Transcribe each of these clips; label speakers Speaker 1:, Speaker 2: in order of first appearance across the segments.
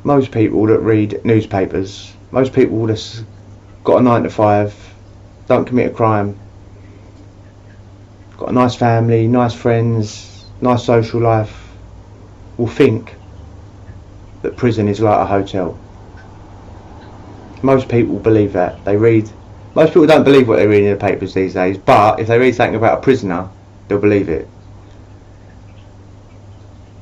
Speaker 1: most people that read newspapers, most people that's got a 9 to 5, don't commit a crime, got a nice family, nice friends, nice social life, will think that prison is like a hotel. Most people believe that. Most people don't believe what they read in the papers these days, but if they read something about a prisoner, they'll believe it.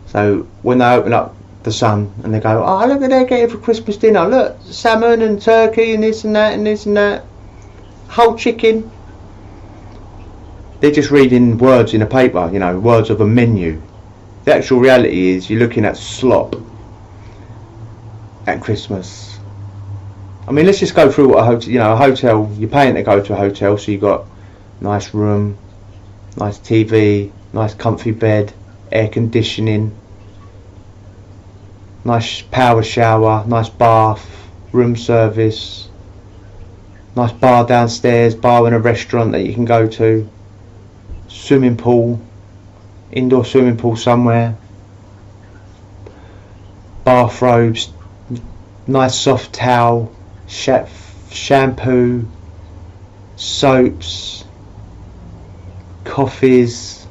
Speaker 1: So when they open up the Sun and they go, oh, look what they're getting for Christmas dinner, look, salmon and turkey and this and that and this and that, whole chicken. They're just reading words in a paper, you know, words of a menu. The actual reality is you're looking at slop at Christmas. I mean, let's just go through what a hotel, you're paying to go to a hotel, so you got nice room, nice TV, nice comfy bed, air conditioning, nice power shower, nice bath, room service, nice bar downstairs, bar in a restaurant that you can go to, swimming pool, indoor swimming pool somewhere, bathrobes, nice soft towel, shampoo, soaps, coffees,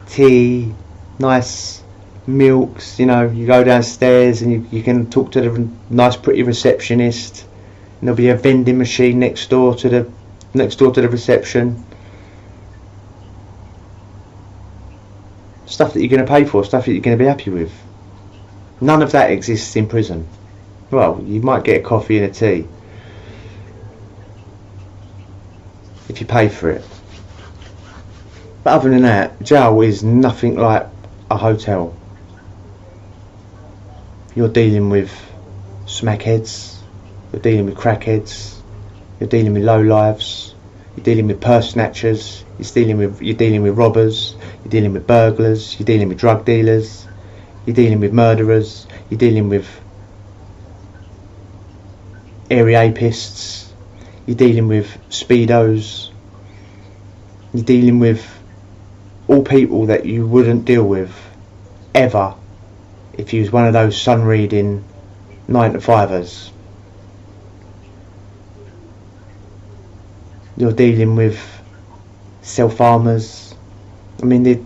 Speaker 1: tea, nice milks. You know, you go downstairs and you can talk to the nice pretty receptionist, and there'll be a vending machine next door to the reception. Stuff that you're going to pay for, stuff that you're going to be happy with. None of that exists in prison. Well, you might get a coffee and a tea if you pay for it. But other than that, jail is nothing like a hotel. You're dealing with smackheads, you're dealing with crackheads, you're dealing with lowlifes, you're dealing with purse snatchers, you're dealing with robbers, you're dealing with burglars, you're dealing with drug dealers, you're dealing with murderers, you're dealing with area apists, you're dealing with speedos, you're dealing with all people that you wouldn't deal with ever if you was one of those sun reading 9 to 5ers. You're dealing with self-harmers. I mean, the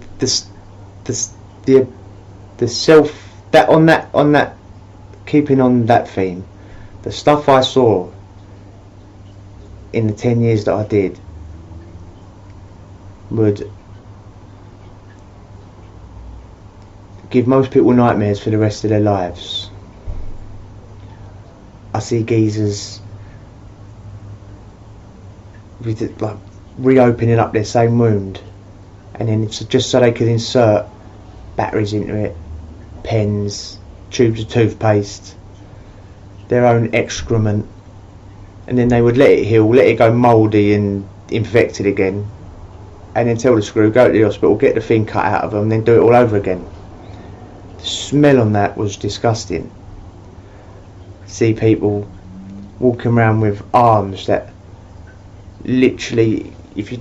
Speaker 1: self that on that keeping on that theme, the stuff I saw in the 10 years that I did would give most people nightmares for the rest of their lives. I see geezers with, like, reopening up their same wound, and then it's just so they could insert batteries into it, pens, tubes of toothpaste, their own excrement, and then they would let it heal, let it go mouldy and infected again, and then tell the screw, go to the hospital, get the thing cut out of them, then do it all over again. The smell on that was disgusting. See people walking around with arms that literally, if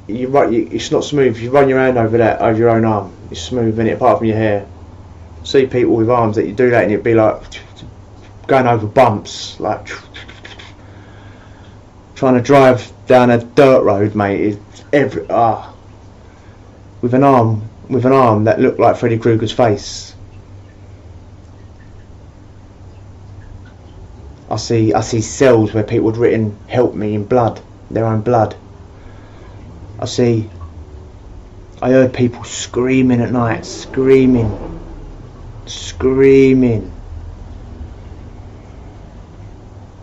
Speaker 1: it's not smooth. If you run your hand over your own arm, it's smooth, isn't it, apart from your hair. See people with arms that you do that and it'd be like going over bumps, like trying to drive down a dirt road, mate. It's with an arm that looked like Freddy Krueger's face. I see cells where people had written "help me" in blood, their own blood. I heard people screaming at night, screaming,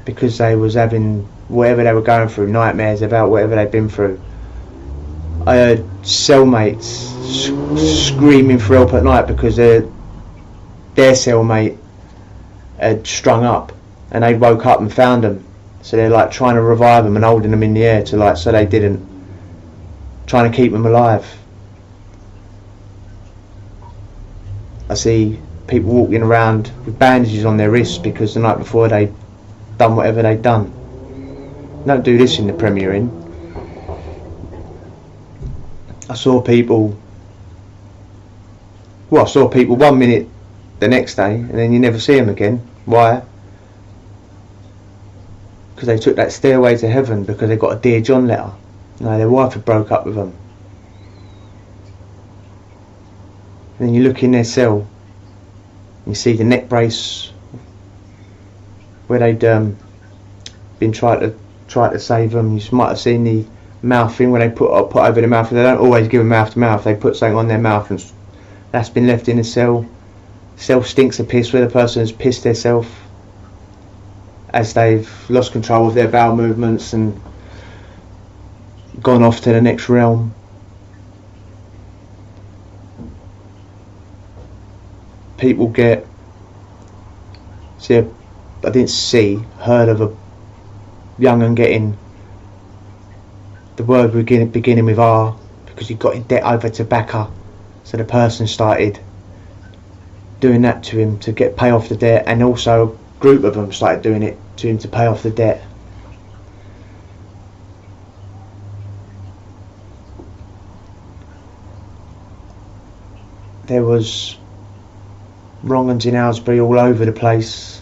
Speaker 1: because they was having whatever they were going through, nightmares about whatever they'd been through. I heard cellmates screaming for help at night because their cellmate had strung up and they woke up and found them. So they're like trying to revive them and holding them in the air so they didn't, trying to keep them alive. I see people walking around with bandages on their wrists because the night before they'd done whatever they'd done. Don't do this in the Premier Inn. I saw people 1 minute the next day, and then you never see them again. Why? Because they took that stairway to heaven because they got a Dear John letter. No, their wife had broke up with them. And then you look in their cell, you see the neck brace where they'd been trying to save them. You might have seen the mouth thing where they put over their mouth. They don't always give them mouth to mouth. They put something on their mouth, and that's been left in the cell. Cell stinks of piss where the person has pissed themselves as they've lost control of their bowel movements and gone off to the next realm. People get heard of a young un getting the word beginning with R because he got in debt over tobacco, so the person started doing that to him to pay off the debt, and also a group of them started doing it to him to pay off the debt. There was wrong uns in Aylesbury all over the place.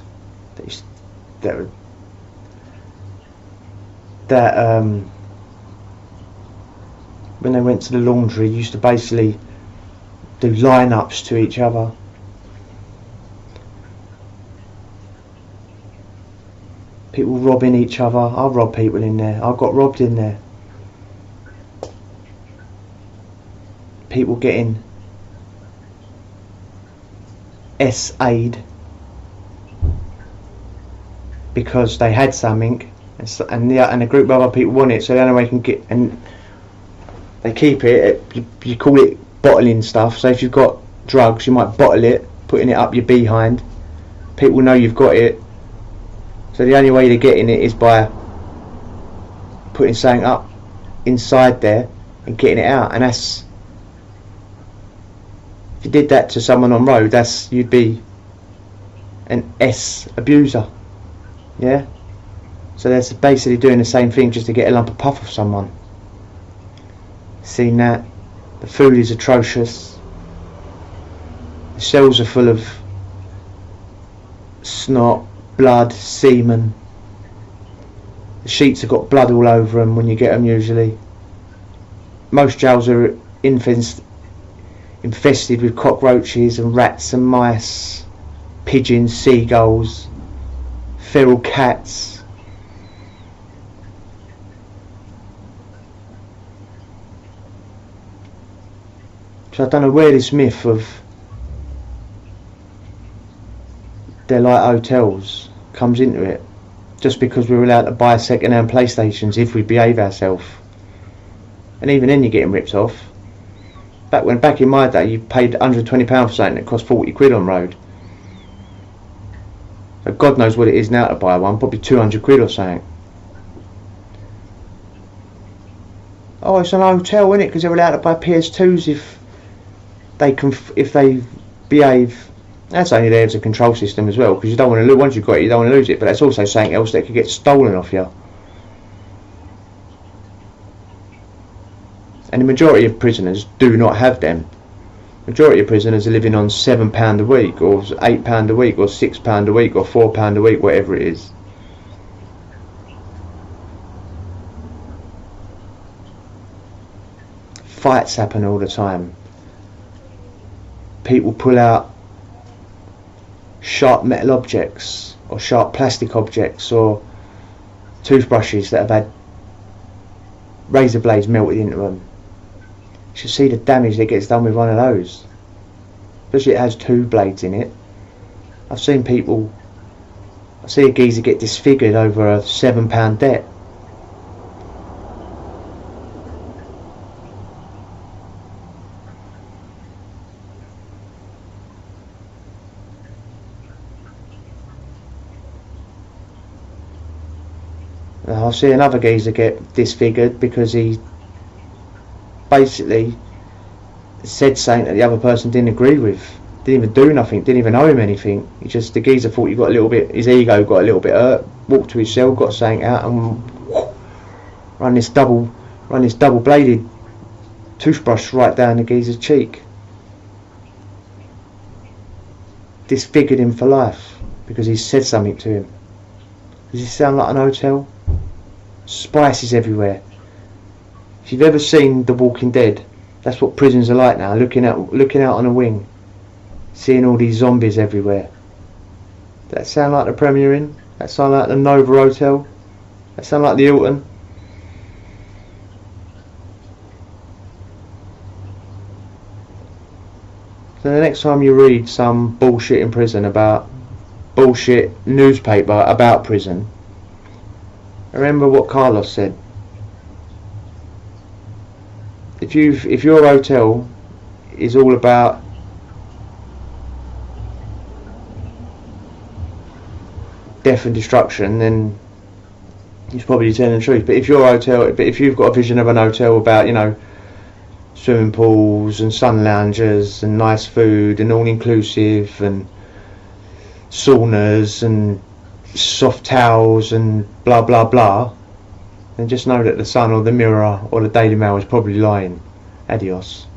Speaker 1: When they went to the laundry, used to basically do line-ups to each other. People robbing each other. I robbed people in there. I got robbed in there. People getting S-aid because they had something, and a group of other people want it, so the only way they can get, and they keep it. You call it bottling stuff. So if you've got drugs, you might bottle it, putting it up your behind. People know you've got it, so the only way they're getting it is by putting something up inside there and getting it out. And that's, if you did that to someone on road, you'd be an S abuser. Yeah? So they're basically doing the same thing just to get a lump of puff off someone. Seen that. The food is atrocious. The cells are full of snot, blood, semen. The sheets have got blood all over them when you get them usually. Most jails are infested with cockroaches and rats and mice, pigeons, seagulls, feral cats. So I don't know where this myth of they're like hotels comes into it, just because we're allowed to buy second-hand PlayStations if we behave ourselves. And even then you're getting ripped off. Back in my day, you paid £120 for something that cost 40 quid on road. So God knows what it is now to buy one, probably 200 quid or something. Oh, it's an hotel, isn't it? Because they're allowed to buy PS2s if they behave. That's only there as a control system as well, because you don't want to lose. Once you've got it, you don't want to lose it. But that's also something else that could get stolen off you. And the majority of prisoners do not have them. Majority of prisoners are living on £7 a week, or £8 a week, or £6 a week, or £4 a week, whatever it is. Fights happen all the time. People pull out sharp metal objects, or sharp plastic objects, or toothbrushes that have had razor blades melted into them. You should see the damage that gets done with one of those, especially it has two blades in it. I see a geezer get disfigured over a £7 debt. I'll see another geezer get disfigured because he basically said something that the other person didn't agree with. Didn't even do nothing, didn't even owe him anything. The geezer thought his ego got a little bit hurt, walked to his cell, got something out, and run this double bladed toothbrush right down the geezer's cheek. disfigured him for life because he said something to him. Does it sound like an hotel? Spices everywhere. If you've ever seen The Walking Dead, that's what prisons are like now. Looking out on a wing, seeing all these zombies everywhere. Does that sound like the Premier Inn? That sound like the Nova Hotel? That sound like the Hilton? So the next time you read some bullshit in prison about bullshit newspaper about prison, remember what Carlos said. If your hotel is all about death and destruction, then he's probably telling the truth. But if you've got a vision of an hotel about, you know, swimming pools and sun loungers and nice food and all inclusive and saunas and soft towels and blah blah blah, then just know that the Sun or the Mirror or the Daily Mail is probably lying. Adios.